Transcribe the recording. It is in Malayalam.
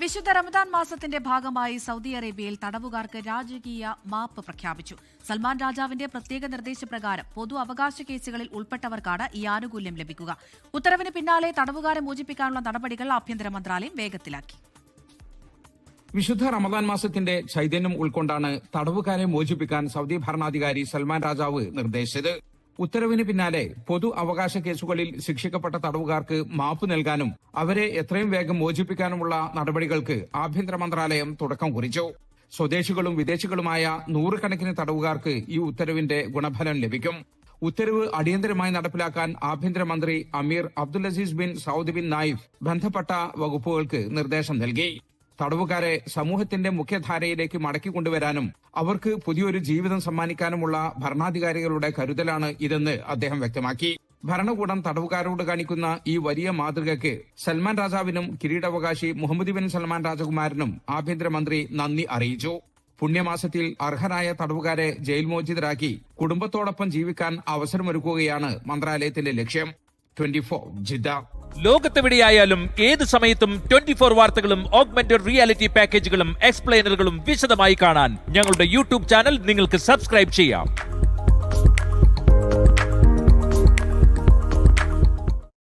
വിശുദ്ധ റമദാൻ മാസത്തിന്റെ ഭാഗമായി സൗദി അറേബ്യയിൽ തടവുകാർക്ക് രാജകീയ മാപ്പ് പ്രഖ്യാപിച്ചു. സൽമാൻ രാജാവിന്റെ പ്രത്യേക നിർദ്ദേശപ്രകാരം പൊതു അവകാശ കേസുകളിൽ ഉൾപ്പെട്ടവർക്കാണ് ഈ ആനുകൂല്യം ലഭിക്കുക. ഉത്തരവിന് പിന്നാലെ തടവുകാരെ മോചിപ്പിക്കാനുള്ള നടപടികൾ ആഭ്യന്തര മന്ത്രാലയം വേഗത്തിലാക്കി. വിശുദ്ധ റമദാൻ മാസത്തിന്റെ ചൈതന്യം ഉൾക്കൊണ്ടാണ് തടവുകാരെ മോചിപ്പിക്കാൻ സൗദി ഭരണാധികാരി സൽമാൻ രാജാവ് നിർദ്ദേശിച്ചത്. ഉത്തരവിന് പിന്നാലെ പൊതു അവകാശ കേസുകളിൽ ശിക്ഷിക്കപ്പെട്ട തടവുകാർക്ക് മാപ്പ് നൽകാനും അവരെ എത്രയും വേഗം മോചിപ്പിക്കാനുമുള്ള നടപടികൾക്ക് ആഭ്യന്തര മന്ത്രാലയം തുടക്കം കുറിച്ചു. സ്വദേശികളും വിദേശികളുമായ നൂറുകണക്കിന് തടവുകാർക്ക് ഈ ഉത്തരവിന്റെ ഗുണഫലം ലഭിക്കും. ഉത്തരവ് അടിയന്തരമായി നടപ്പിലാക്കാൻ ആഭ്യന്തരമന്ത്രി Amir Abdul Aziz bin Saud bin Nayef ബന്ധപ്പെട്ട വകുപ്പുകൾക്ക് നിർദ്ദേശം നൽകി. തടവുകാരെ സമൂഹത്തിന്റെ മുഖ്യധാരയിലേക്ക് മടക്കിക്കൊണ്ടുവരാനും അവർക്ക് പുതിയൊരു ജീവിതം സമ്മാനിക്കാനുമുള്ള ഭരണാധികാരികളുടെ കരുതലാണ് ഇതെന്ന് അദ്ദേഹം വ്യക്തമാക്കി. ഭരണകൂടം തടവുകാരോട് കാണിക്കുന്ന ഈ വലിയ മാതൃകയ്ക്ക് സൽമാൻ രാജാവിനും കിരീടാവകാശി മുഹമ്മദ് ബിൻ സൽമാൻ രാജകുമാരനും ആഭ്യന്തരമന്ത്രി നന്ദി അറിയിച്ചു. പുണ്യമാസത്തിൽ അർഹരായ തടവുകാരെ ജയിൽ മോചിതരാക്കി കുടുംബത്തോടൊപ്പം ജീവിക്കാൻ അവസരമൊരുക്കുകയാണ് മന്ത്രാലയത്തിന്റെ ലക്ഷ്യം. 24 ജിദ്ദ. ലോകത്തെവിടെയായാലും ഏത് സമയത്തും 24 വാർത്തകളും ഓഗ്മെന്റഡ് റിയാലിറ്റി പാക്കേജുകളും എക്സ്പ്ലെയിനറുകളും വിശദമായി കാണാൻ ഞങ്ങളുടെ യൂട്യൂബ് ചാനൽ നിങ്ങൾക്ക് സബ്സ്ക്രൈബ് ചെയ്യാം.